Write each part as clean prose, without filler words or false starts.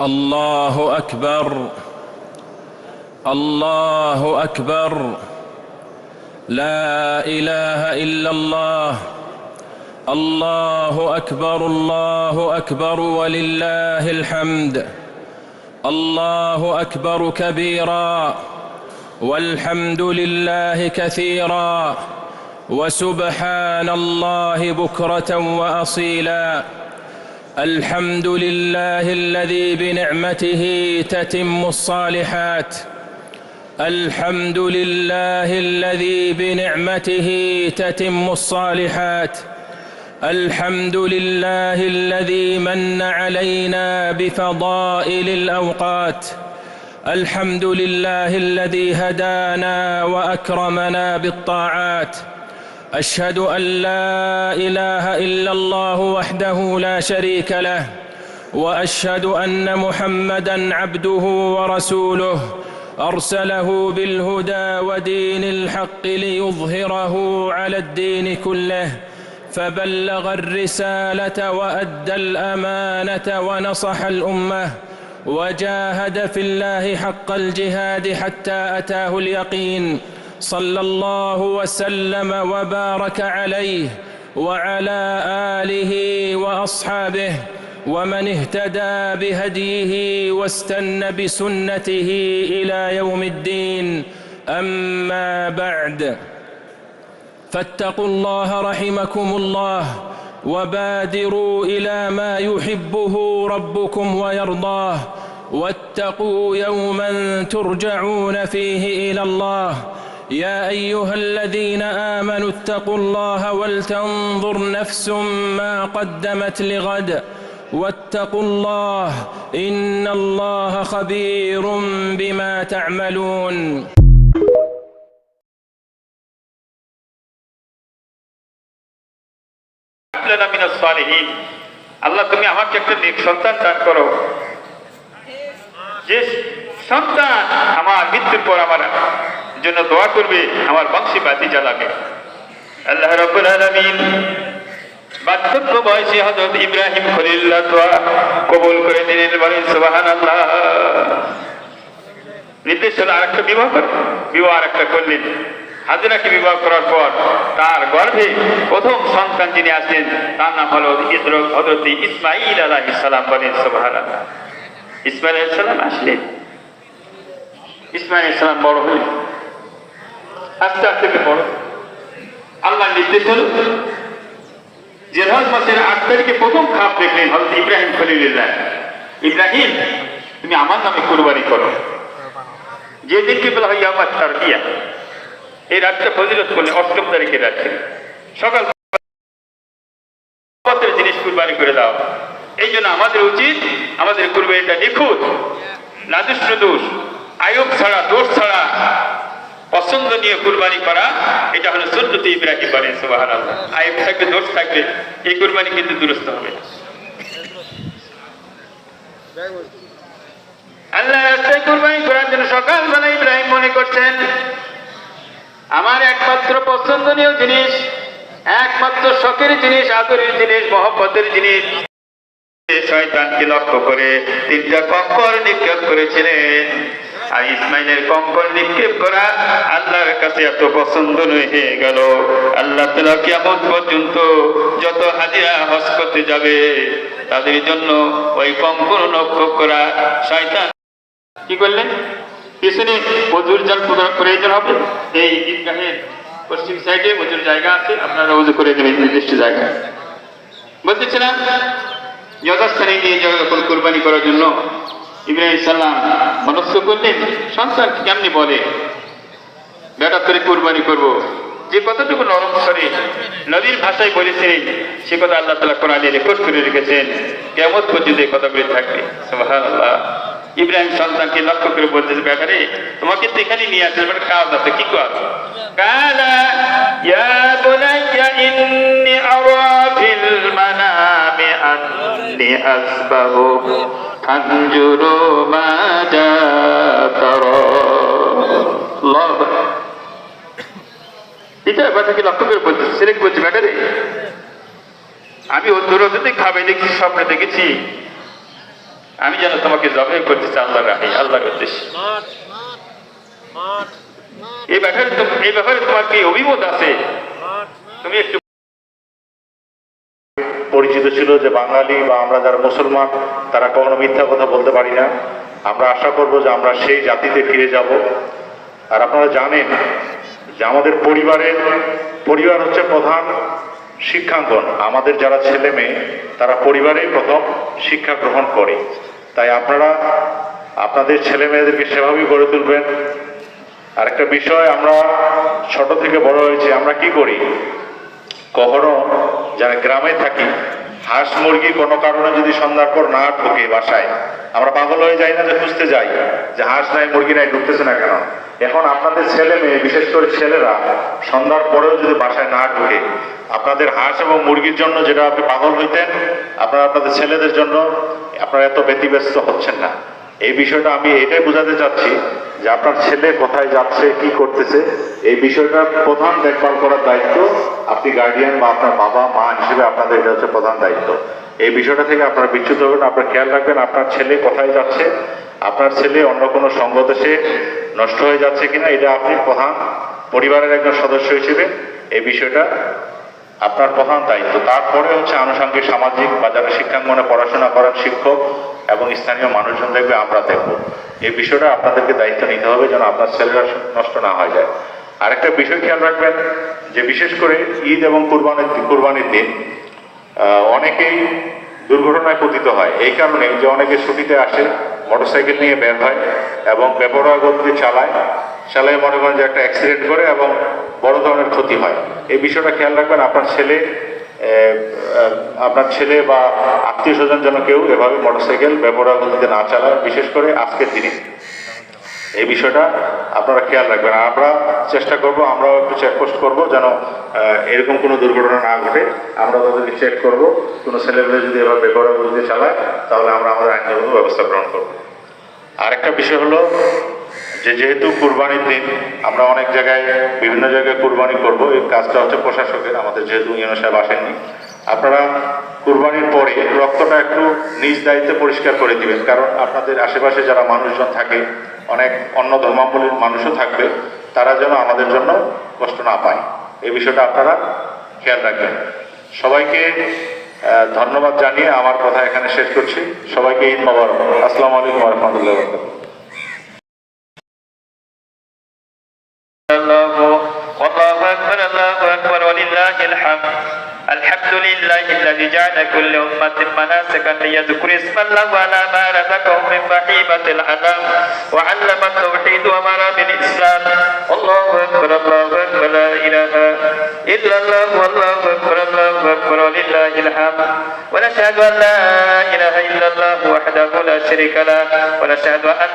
الله أكبر الله أكبر. لا إله إلا الله. الله أكبر الله أكبر ولله الحمد. الله أكبر كبيرا والحمد لله كثيرا وسبحان الله بكرة وأصيلا. الحمد لله الذي بنعمته تتم الصالحات. الحمد لله الذي بنعمته تتم الصالحات. الحمد لله الذي من علينا بفضائل الأوقات. الحمد لله الذي هدانا وأكرمنا بالطاعات. أشهد أن لا إله إلا الله وحده لا شريك له، وأشهد أن محمدًا عبده ورسوله أرسله بالهدى ودين الحق ليظهره على الدين كله، فبلغ الرسالة وأدى الأمانة ونصح الأمة وجاهد في الله حق الجهاد حتى أتاه اليقين. صلى الله وسلم وبارك عليه وعلى آله وأصحابه ومن اهتدى بهديه واستنى بسنته إلى يوم الدين. أما بعد، فاتقوا الله رحمكم الله وبادروا إلى ما يحبه ربكم ويرضاه، واتقوا يوما ترجعون فيه إلى الله. يا أيها الذين آمنوا اتقوا الله ولتنظر نفس ما قدمت لغد واتقوا الله إن الله خبير بما تعملون. لنا من الصالحين. আল্লাহ তুমি আমাকে একটা নেক সন্তান দান করো, যে সন্তান আমার মৃত্যুর পর আমার জন্য দোয়া করবে, আমার বংশী বাতি জ্বালাবে। আল্লাহ রাব্বুল আলামিন বার্ধক্য বয়সে হযরত ইব্রাহিম খলিলুল্লাহ দোয়া কবুল করে নিলেন। বলেন সুবহানাল্লাহ। নির্দেশ হলো আরেকটা বিবাহ করেন, বিবাহ আরেকটা করলেন। হাজেরাকে বিবাহ করার পর তার গর্ভে প্রথম সন্তান যিনি আসলেন তার নাম হলো হযরত ইসমাঈল আলাইহিস সালাম। বলেন সুবহানাল্লাহ। ইসমাঈল আলাইহিস সালাম আসলেন। ইসমাঈল আলাইহিস সালাম বড় হলেন, আস্তে আস্তে বড়। আল্লাহ নির্দেশ হলো জিলহজ মাসের ৮ তারিখে প্রথম খাপ দেখলেন হযরত ইব্রাহিম খলিলুল্লাহ। ইব্রাহিম, তুমি আমার নামে কুরবানি করো। যে দিনকে বলা হয় ইয়াউমুত তারবিয়া, এই রাতটা ফজিলত করলেন ৮ম তারিখের রাত্রে। সকাল জিনিস কুরবানি করে দাও। এই জন্য আমাদের উচিত আমাদের কুরবানিটা নিখুঁত, নাদুস নুদুস, আয়ব ছাড়া, দোষ ছাড়া পছন্দ নিয়ে কুরবানি করা। এটা হলো সুন্নতে ইব্রাহিম। বলেন সুবহানাল্লাহ। আয়ব থাকবে, দোষ থাকবে, এই কুরবানি কিন্তু দুরস্ত হবে। আল্লাহ রাস্তায় কুরবানি করার জন্য সকালবেলা ইব্রাহিম মনে করছেন আমার একমাত্র পছন্দনীয় জিনিস, একমাত্র শখের জিনিস, আদরের জিনিস, মহব্বতের জিনিস। শয়তানকে লক্ষ্য করে 3টা কঙ্কর নিক্ষেপ করেছিলেন। আর ইসমাইলের কঙ্কর নিক্ষেপ করা আল্লাহর কাছে এত পছন্দ হয়ে গেল, আল্লাহ তাআলা কিয়ামত পর্যন্ত যত হাজিরা হজ করতে যাবে তাদের জন্য ওই কঙ্কর নিক্ষেপ করা শয়তান কি করলেন, পিছনে ওযুর জল প্রয়োজন হবে। এই ঈদগাহের পশ্চিম সাইডে ওযুর জায়গা আছে, আপনারা ওযু করে দেবেন নির্দিষ্ট জায়গায়। বলতেছিলাম যথাস্থানে নিয়ে যখন কুরবানি করার জন্য ইব্রাহিম সালাম মনস্থ করলেন, সন্তান কেমনি বলে বেটা করে কুরবানি করবো। যে কতটুকু নরম স্বরে নবীর ভাষায় বলেছিলেন সে কথা আল্লাহ তাআলা কোরআনে রেকর্ড করে রেখেছেন, কিয়ামত পর্যন্ত এই কথাগুলি থাকবে। সুবহানাল্লাহ। ইব্রাহিম সন্তানকে লক্ষ্য করে বলতেছে, বেটারে তোমাকে তো এখানে নিয়ে আসলে কাজ আছে, কি কাজ? কালা ইয়া বুনাইয়া ইন্নী আরা ফিল মানামি আন্নী আসবাহু ফানজুরু মাযা তারা। আল্লাহ, এটা বাচ্চাকে লক্ষ্য করে বলতেছে, সিরেক বলছে, বেটারে আমি অন্য রোজে খাবে দেখছি, স্বপ্নে দেখেছি আমি যেন তোমাকে জবাই করতেছি আল্লাহর রাহে, আল্লাহর উদ্দেশ্যে। এই ব্যাপারে তোমার কি অভিমত আছে? তুমি একটু পরিচিত ছিল যে বাঙালি বা আমরা যারা মুসলমান তারা কখনো মিথ্যা কথা বলতে পারি না। আমরা আশা করব যে আমরা সেই জাতিতে ফিরে যাব। আর আপনারা জানেন যে আমাদের পরিবার হচ্ছে প্রধান শিক্ষাঙ্গন। আমাদের যারা ছেলে মেয়ে তারা পরিবারেই প্রথম শিক্ষা গ্রহণ করে। তাই আপনারা আপনাদের ছেলে মেয়েদেরকে সেভাবেই গড়ে তুলবেন। আরেকটা বিষয়, আমরা ছোট থেকে বড় হয়েছি, আমরা কি করি, কখনো যারা গ্রামে থাকি হাঁস মুরগি কোনো কারণে যদি সন্ধ্যার পর না ঢুকে বাসায়, আমরা পাগল হয়ে যাই না যে খুঁজতে যাই যে হাঁস নাই মুরগি নাই ঢুকতেছে না কেন? এখন আপনাদের ছেলে মেয়ে, বিশেষ করে ছেলেরা সন্ধ্যার পরেও যদি বাসায় না ঢুকে, আপনাদের হাঁস এবং মুরগির জন্য যেটা আপনি পাগল হইতেন, আপনারা আপনাদের ছেলেদের জন্য আপনারা এত ব্যতিব্যস্ত হচ্ছেন না। এই বিষয়টা আমি এটাই বোঝাতে চাচ্ছি যে আপনার ছেলে কোথায় যাচ্ছে, কি করতেছে, এই বিষয়টা প্রধান দেখভাল করার দায়িত্ব আপনি গার্ডিয়ান বা আপনার বাবা মা হিসেবে আপনাদের এটা হচ্ছে প্রধান দায়িত্ব। এই বিষয়টা থেকে আপনারা বিচ্যুত হবেন। আপনার খেয়াল রাখবেন আপনার ছেলে কোথায় যাচ্ছে, আপনার ছেলে অন্য কোনো সঙ্গ দেশে নষ্ট হয়ে যাচ্ছে কিনা, এটা আপনি প্রধান পরিবারের একজন সদস্য হিসেবে এই বিষয়টা আপনার প্রধান দায়িত্ব। তারপরে হচ্ছে আনুষঙ্গিক সামাজিক বা যারা শিক্ষাঙ্গনে পড়াশোনা করেন শিক্ষক এবং স্থানীয় মানুষজন দেখবে, আমরা দেখব। এই বিষয়টা আপনাদেরকে দায়িত্ব নিতে হবে যেন আপনার ছেলেরা নষ্ট না হয়ে যায়। আরেকটা বিষয় খেয়াল রাখবেন যে বিশেষ করে ঈদ এবং কুরবানির দিন অনেকেই দুর্ঘটনায় পতিত হয়। এই কারণে যে অনেকে ছুটিতে আসে, মোটরসাইকেল নিয়ে বের হয় এবং বেপরোয়া গতিতে চালায় মনে করেন যে একটা অ্যাক্সিডেন্ট করে এবং বড় ধরনের ক্ষতি হয়। এই বিষয়টা খেয়াল রাখবেন। আপনার ছেলে বা আত্মীয় স্বজন যেন কেউ এভাবে মোটরসাইকেল বেপরোয়া গতিতে না চালায়, বিশেষ করে আজকের দিনে। এই বিষয়টা আপনারা খেয়াল রাখবেন। আর আমরা চেষ্টা করব, আমরাও একটু চেকপোস্ট করবো যেন এরকম কোনো দুর্ঘটনা না ঘটে। আমরা তাদেরকে চেক করব, কোনো ছেলেমেয়ে যদি এভাবে বেপরোয়া গতিতে চালায় তাহলে আমরা আমাদের আইনগত ব্যবস্থা গ্রহণ করব। আরেকটা বিষয় হলো যে যেহেতু কুরবানির দিন আমরা অনেক জায়গায় বিভিন্ন জায়গায় কুরবানি করব, এই কাজটা হচ্ছে প্রশাসকের, আমাদের যেহেতু ইউনো সাহেব আসেননি। আপনারা কুরবানির পরে রক্তটা একটু নিজ দায়িত্বে পরিষ্কার করে দিবেন, কারণ আপনাদের আশেপাশে যারা মানুষজন থাকে, অনেক অন্য ধর্মাবলীর মানুষও থাকবে, তারা যেন আমাদের জন্য কষ্ট না পায়। এই বিষয়টা আপনারা খেয়াল রাখবেন। সবাইকে ধন্যবাদ জানিয়ে আমার কথা এখানে শেষ করছি। সবাইকে ঈদ মোবারক। আসসালামু আলাইকুম ওয়া রাহমাতুল্লাহি ওয়া বারাকাতুহু। والله أكبر الله أكبر ولله الحمد. الحمد لله الذي جعل كل أمة مناسكا ليذكر اسم الله على ما رزقهم من بهيمة الأنعام وعلم التوحيد ومرام الإسلام. الله أكبر الله أكبر لا إله إلا الله والله أكبر الله أكبر ولله الحمد. ونشهد أن لا إله إلا الله وحده لا شريك له ونشهد أن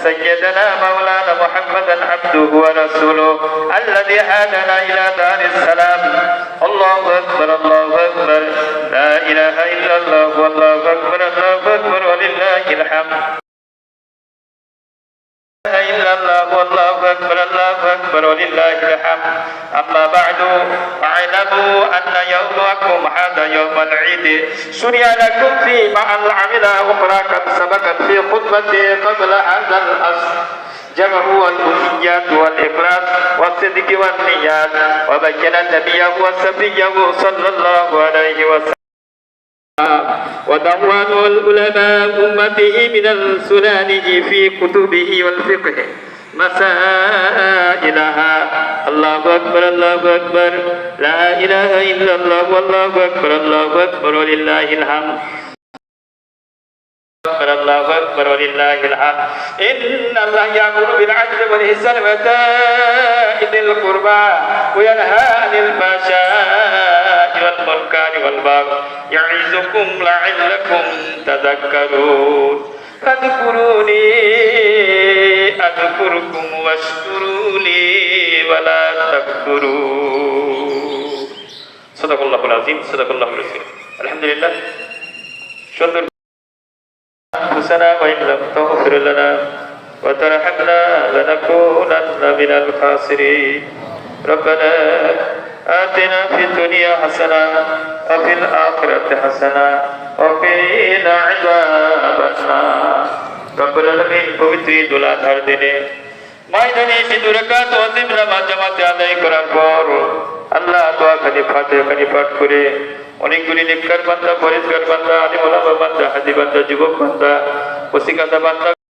سيدنا مولانا محمدا عبده ورسوله الذي هدانا إلى دار السلام. الله أكبر الله أكبر لا إله إلا الله والله أكبر الله أكبر ولله الحمد. لا إله إلا الله والله أكبر الله أكبر ولله الحمد. أما بعد فاعلموا أن يومكم هذا يوم العيد شرع لكم فيه مع العمل أخرى قد سبقت في خطبتي قبل هذا الأصل. جمعه والألوهيات والإخلاص والصدق والنيات، وبين نبيه وصفيه صلى الله عليه وسلم ودوان العلماء أمته من سننه في كتبه والفقه مسائلها. الله أكبر الله أكبر لا إله إلا الله والله أكبر الله أكبر ولله الحمد. الله أكبر ولله الحمد. إن الله يأمر بالعدل والإحسان وإيتاء ذي القربى وينهى عن الفحشاء والمنكر والبغي يعظكم لعلكم تذكرون. فاذكروني أذكركم واشكروا لي ولا تكفرون. صدق الله العظيم صدق الله الرسول. الحمد لله. সুন্দর أنفسنا وإن لم تغفر لنا وترحمنا لنكونن من الخاسرين. ربنا آتنا في الدنيا حسنة وفي الآخرة حسنة وقنا عذاب النار رب العالمين পবিত্র ঈদুল আজহার দিনে ময়দানে শীত রাকাত ওয়াজিব নামাজ জামাতে আদায় করার পর আল্লাহ দোয়া খানি ফাতিহা খানি পাঠ করে অনেকগুলি নেককার বান্দা পরেজগার বান্দা আলিম ওলামা বান্দা হাজি বান্দা যুবক বান্দা ওসিকাদা বান্দা